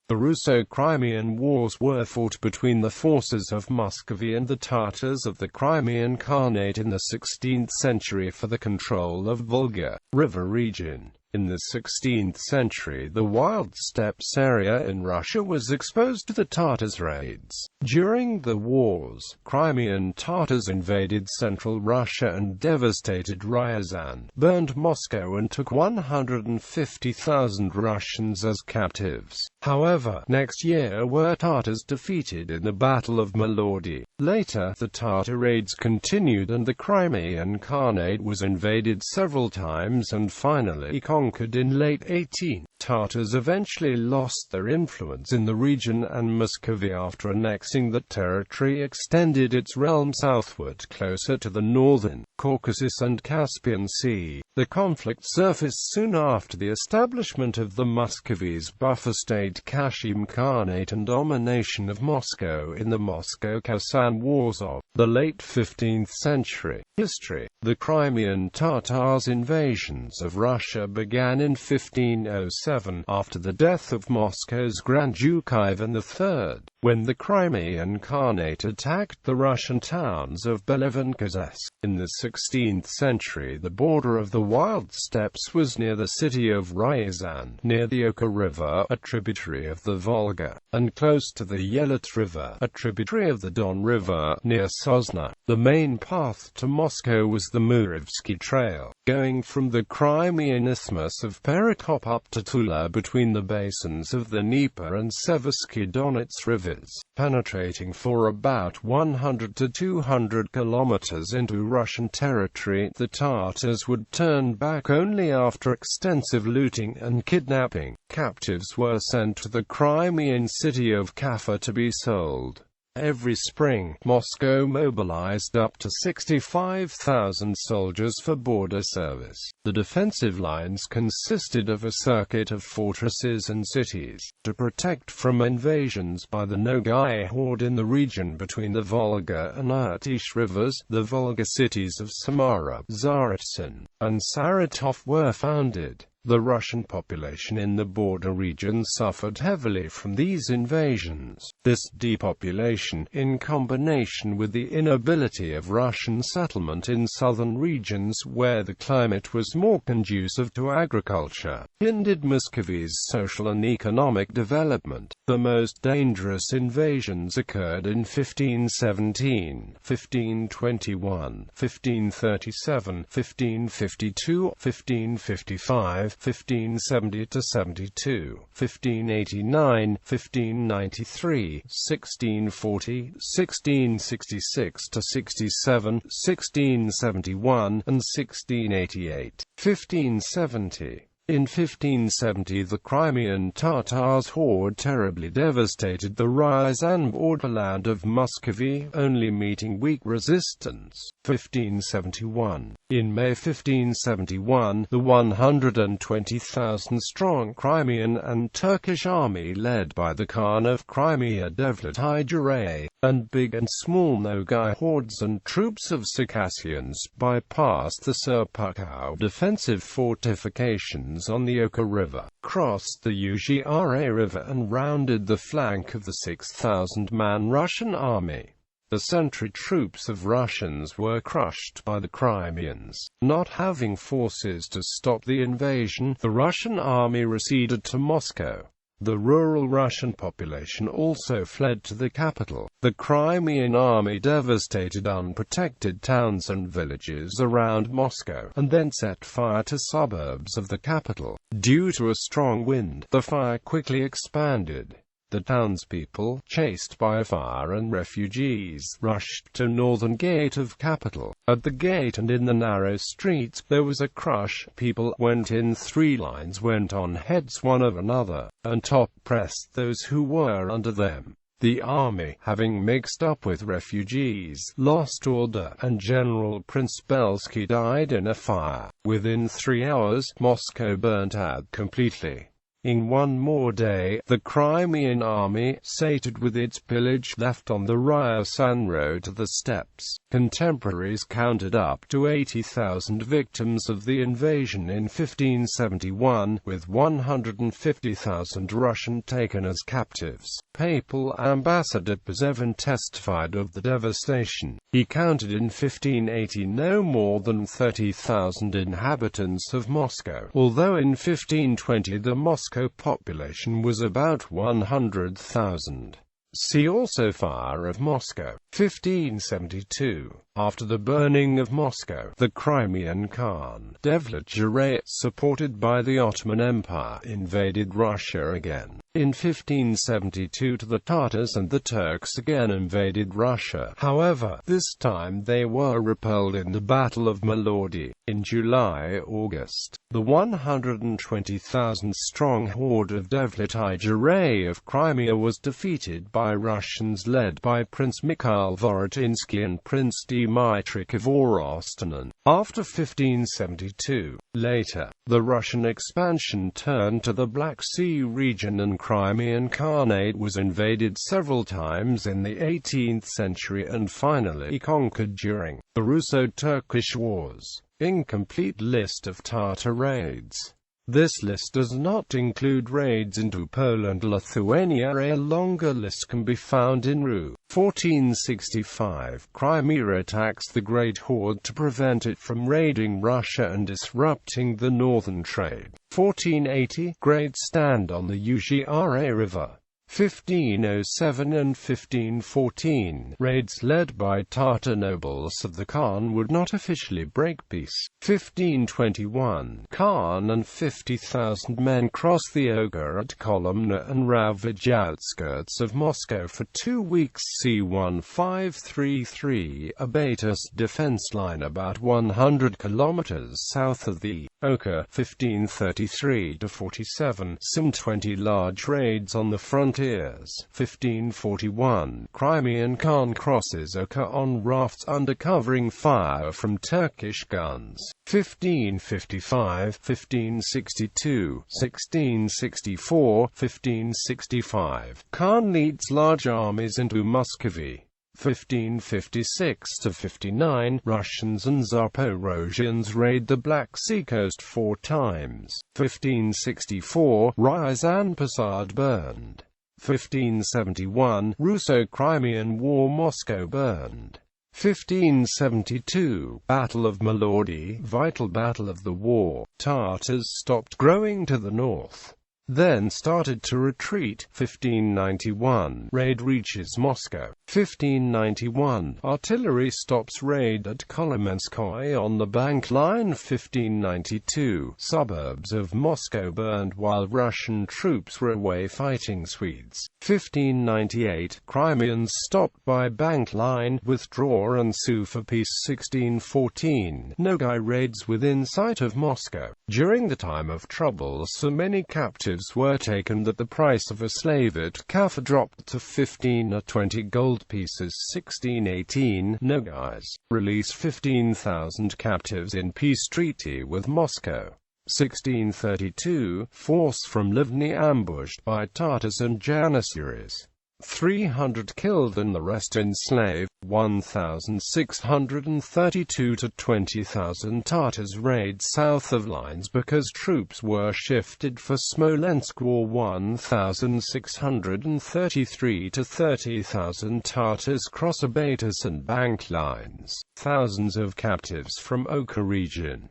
The Russo-Crimean Wars were fought between the forces of Muscovy and the Tatars of the Crimean Khanate in the 16th century for the control of Volga River region. In the 16th century, the wild steppes area in Russia was exposed to the Tatars' raids. During the wars, Crimean Tatars invaded central Russia and devastated Ryazan, burned Moscow and took 150,000 Russians as captives. However, next year were Tatars defeated in the Battle of Molodi. Later, the Tatar raids continued and the Crimean Khanate was invaded several times and finally conquered in late 18. Tatars eventually lost their influence in the region and Muscovy after annexing the territory extended its realm southward closer to the northern Caucasus and Caspian Sea. The conflict surfaced soon after the establishment of the Muscovy's buffer state Kashim Khanate and domination of Moscow in the Moscow-Kazan Wars of the late 15th century. History. The Crimean Tatars' invasions of Russia began in 1507, after the death of Moscow's Grand Duke Ivan III, when the Crimean Khanate attacked the Russian towns of Belov and Kazan. In the 16th century, the border of the wild steppes was near the city of Ryazan, near the Oka River, a tributary of the Volga, and close to the Yelit River, a tributary of the Don River, near Sosna. The main path to Moscow was the Murivsky Trail, going from the Crimean Isthmus of Perekop up to Tula between the basins of the Dnieper and Seversky Donets rivers, penetrating for about 100 to 200 kilometers into Russian territory. The Tatars would turn back only after extensive looting and kidnapping. Captives were sent to the Crimean city of Kaffa to be sold. Every spring, Moscow mobilized up to 65,000 soldiers for border service. The defensive lines consisted of a circuit of fortresses and cities, to protect from invasions by the Nogai horde in the region between the Volga and Irtysh rivers. The Volga cities of Samara, Tsaritsyn, and Saratov were founded. The Russian population in the border region suffered heavily from these invasions. This depopulation, in combination with the inability of Russian settlement in southern regions where the climate was more conducive to agriculture, hindered Muscovy's social and economic development. The most dangerous invasions occurred in 1517, 1521, 1537, 1552, 1555, 1570–72, 1589, 1593, 1640, 1666–67, 1671, and 1688. 1570. In 1570 the Crimean Tatars horde terribly devastated the Ryazan borderland of Muscovy, only meeting weak resistance. 1571. In May 1571, the 120,000-strong Crimean and Turkish army led by the Khan of Crimea Devlet Hyderabad, and big and small Nogai hordes and troops of Circassians bypassed the Serpukhov defensive fortifications on the Oka River, crossed the Uzhra River and rounded the flank of the 6,000-man Russian army. The sentry troops of Russians were crushed by the Crimeans. Not having forces to stop the invasion, the Russian army receded to Moscow. The rural Russian population also fled to the capital. The Crimean army devastated unprotected towns and villages around Moscow, and then set fire to suburbs of the capital. Due to a strong wind, the fire quickly expanded. The townspeople, chased by fire and refugees, rushed to northern gate of capital. At the gate and in the narrow streets, there was a crush. People went in three lines, went on heads one of another, and top-pressed those who were under them. The army, having mixed up with refugees, lost order, and General Prince Belsky died in a fire. Within 3 hours, Moscow burnt out completely. In one more day, the Crimean army, sated with its pillage, left on the Ryazan road to the steppes. Contemporaries counted up to 80,000 victims of the invasion in 1571, with 150,000 Russian taken as captives. Papal ambassador Pazevin testified of the devastation. He counted in 1580 no more than 30,000 inhabitants of Moscow, although in 1520 the Moscow population was about 100,000. See also Fire of Moscow, 1572. After the burning of Moscow, the Crimean Khan, Devlet Giray, supported by the Ottoman Empire, invaded Russia again. In 1572 the Tatars and the Turks again invaded Russia. However, this time they were repelled in the Battle of Molodi. In July-August, the 120,000-strong horde of Devlet Giray of Crimea was defeated by Russians led by Prince Mikhail Vorotinsky and Prince Dmitry Kvorostinin. After 1572, later, the Russian expansion turned to the Black Sea region and Crimean Khanate was invaded several times in the 18th century and finally conquered during the Russo-Turkish Wars. Incomplete list of Tatar raids. This list does not include raids into Poland, Lithuania. A longer list can be found in Ru. 1465, Crimea attacks the Great Horde to prevent it from raiding Russia and disrupting the northern trade. 1480, Great Stand on the Volga River. 1507 and 1514, raids led by Tatar nobles of the Khan would not officially break peace. 1521, Khan and 50,000 men cross the Oga at Kolomna and ravage outskirts of Moscow for 2 weeks. C-1533, a Batus defense line about 100 kilometers south of the Oka. 1533-47, some 20 large raids on the frontiers. 1541, Crimean Khan crosses Oka on rafts under covering fire from Turkish guns. 1555, 1562, 1664, 1565, Khan leads large armies into Muscovy. 1556-59, Russians and Zaporozhians raid the Black Sea coast 4 times. 1564, Ryazan Posad burned. 1571, Russo-Crimean War, Moscow burned. 1572, Battle of Molodi, vital battle of the war. Tatars stopped growing to the north, then started to retreat. 1591, raid reaches Moscow. 1591, artillery stops raid at Kolomenskoye on the bank line. 1592, suburbs of Moscow burned while Russian troops were away fighting Swedes. 1598, Crimeans stopped by bank line, withdraw and sue for peace. 1614, Nogai raids within sight of Moscow. During the time of trouble, so many captives were taken that the price of a slave at Kaffa dropped to 15 or 20 gold pieces. 1618, Nogais release 15,000 captives in peace treaty with Moscow. 1632, force from Livni ambushed by Tatars and Janissaries. 300 killed and the rest enslaved. 1,632 to 20,000 Tatars raid south of lines because troops were shifted for Smolensk War. 1,633 to 30,000 Tatars cross Abatis and bank lines. Thousands of captives from Oka region.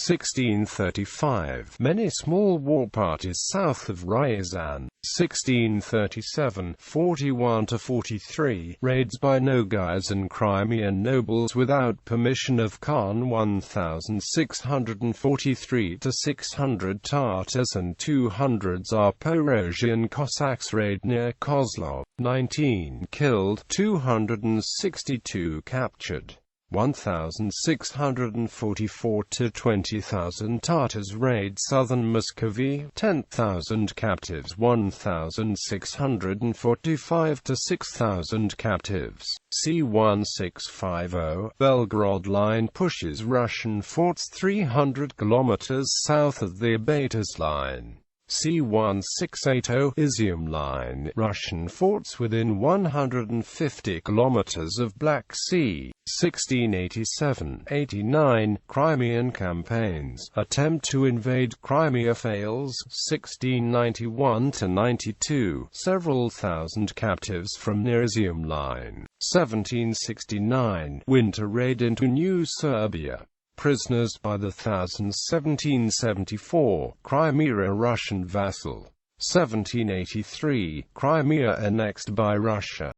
1635, many small war parties south of Ryazan. 1637, 41-43, raids by Nogais and Crimean nobles without permission of Khan. 1643-600 Tatars and 200 Zaporozhian Cossacks raid near Kozlov. 19 killed, 262 captured. 1,644 to 20,000 Tatars raid southern Muscovy, 10,000 captives. 1,645 to 6,000 captives. C-1650, Belgorod line pushes Russian forts 300 kilometers south of the Abatis line. C-1680 Izium Line, Russian forts within 150 kilometers of Black Sea. 1687–89 Crimean campaigns, attempt to invade Crimea fails. 1691–92 several thousand captives from near Izium Line. 1769 winter raid into New Serbia. Prisoners by the thousands. 1774 Crimea a Russian vassal. 1783 Crimea annexed by Russia.